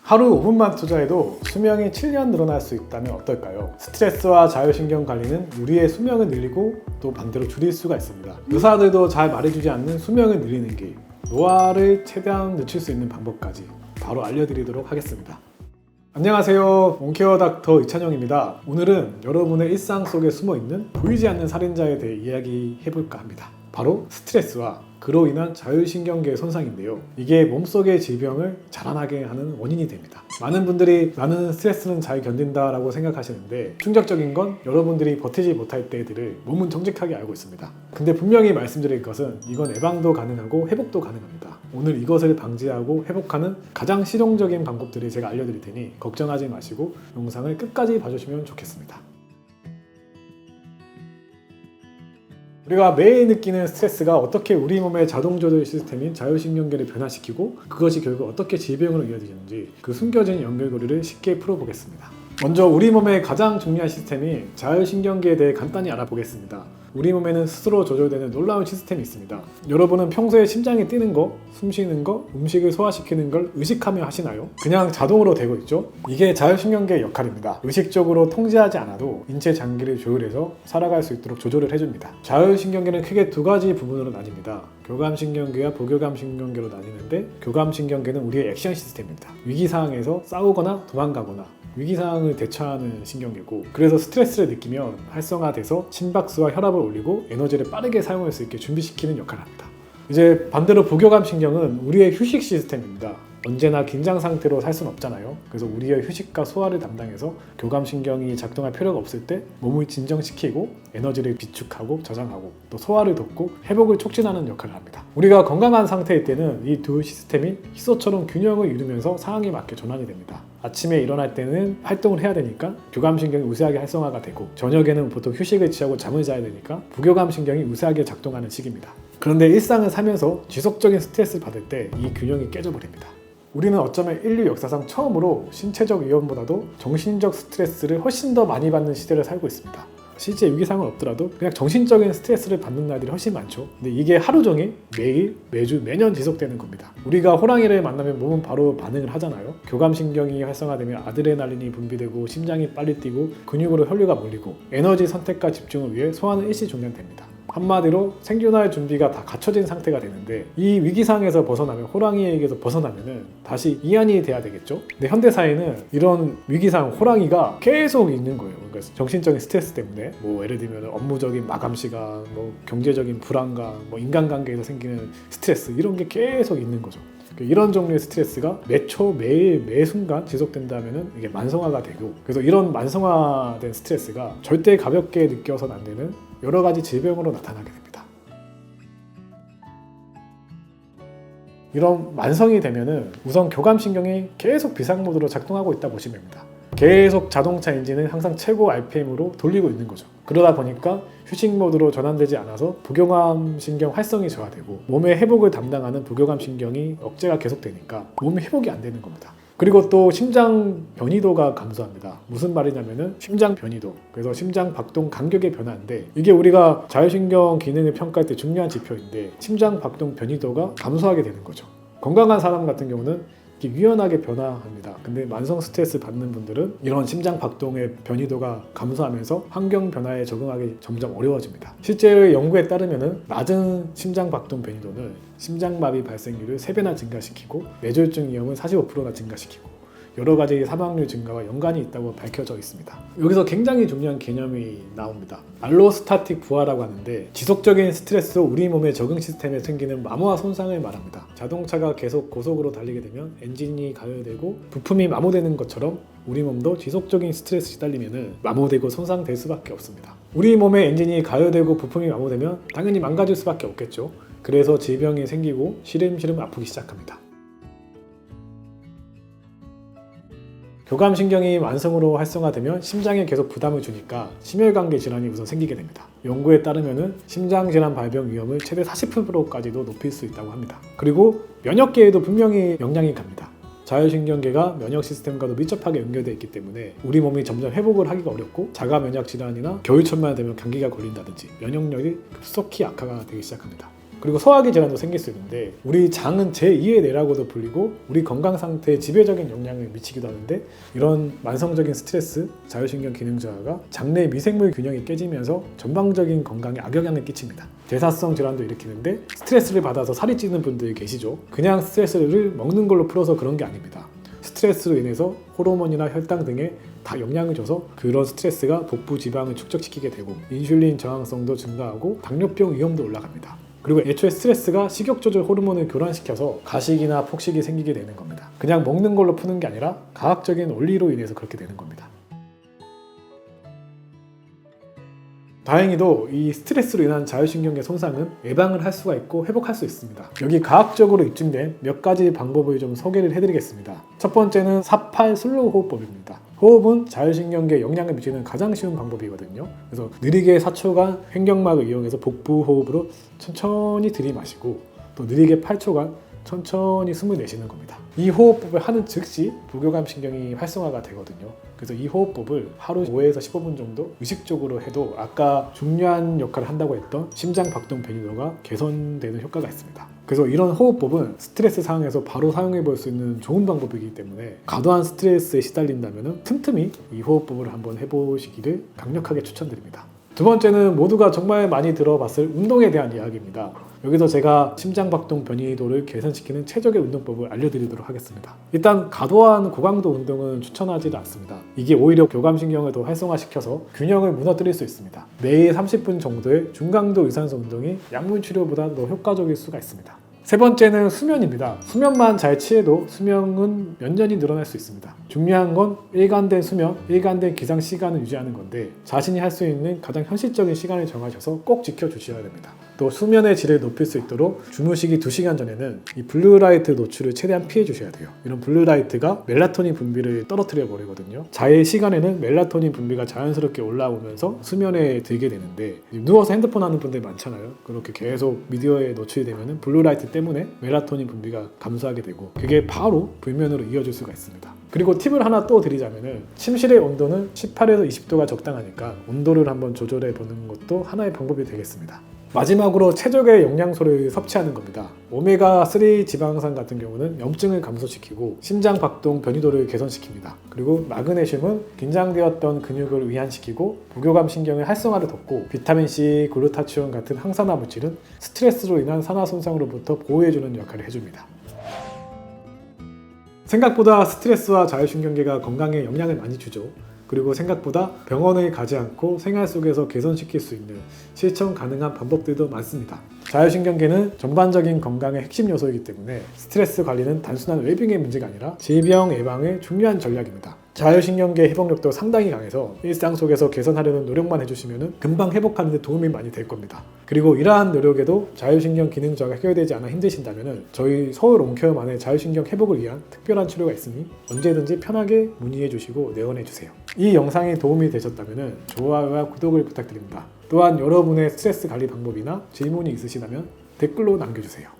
하루 5분만 투자해도 수명이 7년 늘어날 수 있다면 어떨까요? 스트레스와 자율신경 관리는 우리의 수명을 늘리고 또 반대로 줄일 수가 있습니다. 의사들도 잘 말해주지 않는 수명을 늘리는 길, 노화를 최대한 늦출 수 있는 방법까지 바로 알려드리도록 하겠습니다. 안녕하세요. 원케어 닥터 이찬영입니다. 오늘은 여러분의 일상 속에 숨어있는 보이지 않는 살인자에 대해 이야기해볼까 합니다. 바로 스트레스와 그로 인한 자율신경계 손상인데요. 이게 몸속의 질병을 자라나게 하는 원인이 됩니다. 많은 분들이 나는 스트레스는 잘 견딘다 라고 생각하시는데 충격적인 건 여러분들이 버티지 못할 때들을 몸은 정직하게 알고 있습니다. 근데 분명히 말씀드릴 것은 이건 예방도 가능하고 회복도 가능합니다. 오늘 이것을 방지하고 회복하는 가장 실용적인 방법들을 제가 알려드릴 테니 걱정하지 마시고 영상을 끝까지 봐주시면 좋겠습니다. 우리가 매일 느끼는 스트레스가 어떻게 우리 몸의 자동조절 시스템인 자율신경계를 변화시키고 그것이 결국 어떻게 질병으로 이어지는지 그 숨겨진 연결고리를 쉽게 풀어보겠습니다. 먼저 우리 몸의 가장 중요한 시스템인 자율신경계에 대해 간단히 알아보겠습니다. 우리 몸에는 스스로 조절되는 놀라운 시스템이 있습니다. 여러분은 평소에 심장이 뛰는 거, 숨 쉬는 거, 음식을 소화시키는 걸 의식하며 하시나요? 그냥 자동으로 되고 있죠? 이게 자율신경계의 역할입니다. 의식적으로 통제하지 않아도 인체 장기를 조율해서 살아갈 수 있도록 조절을 해줍니다. 자율신경계는 크게 두 가지 부분으로 나뉩니다. 교감신경계와 부교감신경계로 나뉘는데 교감신경계는 우리의 액션 시스템입니다. 위기 상황에서 싸우거나 도망가거나 위기 상황을 대처하는 신경계고, 그래서 스트레스를 느끼면 활성화돼서 심박수와 혈압을 올리고 에너지를 빠르게 사용할 수 있게 준비시키는 역할을 합니다. 이제 반대로 부교감신경은 우리의 휴식 시스템입니다. 언제나 긴장 상태로 살 수는 없잖아요. 그래서 우리의 휴식과 소화를 담당해서 교감신경이 작동할 필요가 없을 때 몸을 진정시키고 에너지를 비축하고 저장하고 또 소화를 돕고 회복을 촉진하는 역할을 합니다. 우리가 건강한 상태일 때는 이 두 시스템이 희소처럼 균형을 이루면서 상황에 맞게 전환이 됩니다. 아침에 일어날 때는 활동을 해야 되니까 교감신경이 우세하게 활성화가 되고, 저녁에는 보통 휴식을 취하고 잠을 자야 되니까 부교감신경이 우세하게 작동하는 시기입니다. 그런데 일상을 살면서 지속적인 스트레스를 받을 때 이 균형이 깨져버립니다. 우리는 어쩌면 인류 역사상 처음으로 신체적 위험보다도 정신적 스트레스를 훨씬 더 많이 받는 시대를 살고 있습니다. 실제 위기상은 없더라도 그냥 정신적인 스트레스를 받는 날들이 훨씬 많죠. 근데 이게 하루 종일, 매일, 매주, 매년 지속되는 겁니다. 우리가 호랑이를 만나면 몸은 바로 반응을 하잖아요. 교감신경이 활성화되면 아드레날린이 분비되고 심장이 빨리 뛰고 근육으로 혈류가 몰리고 에너지 선택과 집중을 위해 소화는 일시 중단됩니다. 한마디로 생존할 준비가 다 갖춰진 상태가 되는데, 이 위기상에서 벗어나면, 호랑이에게서 벗어나면은 다시 이완이 돼야 되겠죠. 근데 현대사회는 이런 위기상 호랑이가 계속 있는 거예요. 그러니까 정신적인 스트레스 때문에 뭐 예를 들면 업무적인 마감 시간, 뭐 경제적인 불안감, 뭐 인간관계에서 생기는 스트레스, 이런 게 계속 있는 거죠. 이런 종류의 스트레스가 매초, 매일, 매 순간 지속된다면 이게 만성화가 되고, 그래서 이런 만성화된 스트레스가 절대 가볍게 느껴서는 안 되는 여러 가지 질병으로 나타나게 됩니다. 이런 만성이 되면은 우선 교감신경이 계속 비상모드로 작동하고 있다 보시면 됩니다. 계속 자동차 엔진을 항상 최고 RPM으로 돌리고 있는 거죠. 그러다 보니까 휴식 모드로 전환되지 않아서 부교감신경 활성이 저하되고 몸의 회복을 담당하는 부교감신경이 억제가 계속되니까 몸이 회복이 안 되는 겁니다. 그리고 또 심장 변이도가 감소합니다. 무슨 말이냐면은 심장 변이도, 그래서 심장 박동 간격의 변화인데, 이게 우리가 자율신경 기능을 평가할 때 중요한 지표인데 심장 박동 변이도가 감소하게 되는 거죠. 건강한 사람 같은 경우는 유연하게 변화합니다. 근데 만성 스트레스 받는 분들은 이런 심장 박동의 변이도가 감소하면서 환경 변화에 적응하기 점점 어려워집니다. 실제 연구에 따르면 낮은 심장 박동 변이도는 심장마비 발생률을 3배나 증가시키고 뇌졸중 위험을 45%나 증가시키고 여러 가지 사망률 증가와 연관이 있다고 밝혀져 있습니다. 여기서 굉장히 중요한 개념이 나옵니다. 알로스타틱 부하라고 하는데, 지속적인 스트레스로 우리 몸의 적응 시스템에 생기는 마모화 손상을 말합니다. 자동차가 계속 고속으로 달리게 되면 엔진이 가열되고 부품이 마모되는 것처럼 우리 몸도 지속적인 스트레스 시달리면 마모되고 손상될 수밖에 없습니다. 우리 몸의 엔진이 가열되고 부품이 마모되면 당연히 망가질 수밖에 없겠죠. 그래서 질병이 생기고 시름시름 아프기 시작합니다. 교감신경이 만성으로 활성화되면 심장에 계속 부담을 주니까 심혈관계 질환이 우선 생기게 됩니다. 연구에 따르면 심장질환 발병 위험을 최대 40%까지도 높일 수 있다고 합니다. 그리고 면역계에도 분명히 영향이 갑니다. 자율신경계가 면역 시스템과도 밀접하게 연결되어 있기 때문에 우리 몸이 점점 회복을 하기가 어렵고 자가 면역 질환이나 겨울철만 되면 감기가 걸린다든지 면역력이 급속히 악화가 되기 시작합니다. 그리고 소화기 질환도 생길 수 있는데 우리 장은 제2의 뇌라고도 불리고 우리 건강 상태에 지배적인 영향을 미치기도 하는데 이런 만성적인 스트레스, 자율신경 기능 저하가 장내 미생물 균형이 깨지면서 전반적인 건강에 악영향을 끼칩니다. 대사성 질환도 일으키는데 스트레스를 받아서 살이 찌는 분들이 계시죠. 그냥 스트레스를 먹는 걸로 풀어서 그런 게 아닙니다. 스트레스로 인해서 호르몬이나 혈당 등에 다 영향을 줘서 그런 스트레스가 복부 지방을 축적시키게 되고 인슐린 저항성도 증가하고 당뇨병 위험도 올라갑니다. 그리고 애초에 스트레스가 식욕 조절 호르몬을 교란시켜서 가식이나 폭식이 생기게 되는 겁니다. 그냥 먹는 걸로 푸는 게 아니라 과학적인 원리로 인해서 그렇게 되는 겁니다. 다행히도 이 스트레스로 인한 자율신경계 손상은 예방을 할 수가 있고 회복할 수 있습니다. 여기 과학적으로 입증된 몇 가지 방법을 좀 소개를 해드리겠습니다. 첫 번째는 4-8 슬로우 호흡법입니다. 호흡은 자율신경계에 영향을 미치는 가장 쉬운 방법이거든요. 그래서 느리게 4초간 횡격막을 이용해서 복부 호흡으로 천천히 들이마시고 또 느리게 8초간 천천히 숨을 내쉬는 겁니다. 이 호흡법을 하는 즉시 부교감 신경이 활성화가 되거든요. 그래서 이 호흡법을 하루 5에서 15분 정도 의식적으로 해도 아까 중요한 역할을 한다고 했던 심장 박동 변이도가 개선되는 효과가 있습니다. 그래서 이런 호흡법은 스트레스 상황에서 바로 사용해 볼 수 있는 좋은 방법이기 때문에 과도한 스트레스에 시달린다면 틈틈이 이 호흡법을 한번 해보시기를 강력하게 추천드립니다. 두 번째는 모두가 정말 많이 들어봤을 운동에 대한 이야기입니다. 여기서 제가 심장박동 변이도를 개선시키는 최적의 운동법을 알려드리도록 하겠습니다. 일단 과도한 고강도 운동은 추천하지 않습니다. 이게 오히려 교감신경을 더 활성화시켜서 균형을 무너뜨릴 수 있습니다. 매일 30분 정도의 중강도 유산소 운동이 약물 치료보다 더 효과적일 수가 있습니다. 세 번째는 수면입니다. 수면만 잘 취해도 수명은 몇 년이 늘어날 수 있습니다. 중요한 건 일관된 수면, 일관된 기상 시간을 유지하는 건데 자신이 할 수 있는 가장 현실적인 시간을 정하셔서 꼭 지켜주셔야 됩니다. 또 수면의 질을 높일 수 있도록 주무시기 2시간 전에는 이 블루라이트 노출을 최대한 피해 주셔야 돼요. 이런 블루라이트가 멜라토닌 분비를 떨어뜨려 버리거든요. 자해 시간에는 멜라토닌 분비가 자연스럽게 올라오면서 수면에 들게 되는데 누워서 핸드폰 하는 분들 많잖아요. 그렇게 계속 미디어에 노출되면 블루라이트 때문에 멜라토닌 분비가 감소하게 되고 그게 바로 불면으로 이어질 수가 있습니다. 그리고 팁을 하나 또 드리자면은 침실의 온도는 18에서 20도가 적당하니까 온도를 한번 조절해 보는 것도 하나의 방법이 되겠습니다. 마지막으로 최적의 영양소를 섭취하는 겁니다. 오메가3 지방산 같은 경우는 염증을 감소시키고 심장 박동 변이도를 개선시킵니다. 그리고 마그네슘은 긴장되었던 근육을 이완시키고 부교감 신경의 활성화를 돕고 비타민C, 글루타치온 같은 항산화 물질은 스트레스로 인한 산화 손상으로부터 보호해주는 역할을 해줍니다. 생각보다 스트레스와 자율신경계가 건강에 영향을 많이 주죠. 그리고 생각보다 병원을 가지 않고 생활 속에서 개선시킬 수 있는 실천 가능한 방법들도 많습니다. 자율신경계는 전반적인 건강의 핵심 요소이기 때문에 스트레스 관리는 단순한 웰빙의 문제가 아니라 질병 예방의 중요한 전략입니다. 자율신경계 회복력도 상당히 강해서 일상 속에서 개선하려는 노력만 해주시면 금방 회복하는 데 도움이 많이 될 겁니다. 그리고 이러한 노력에도 자율신경 기능 저하가 해결되지 않아 힘드신다면 저희 서울 온케어만의 자율신경 회복을 위한 특별한 치료가 있으니 언제든지 편하게 문의해 주시고 내원해 주세요. 이 영상이 도움이 되셨다면 좋아요와 구독을 부탁드립니다. 또한 여러분의 스트레스 관리 방법이나 질문이 있으시다면 댓글로 남겨주세요.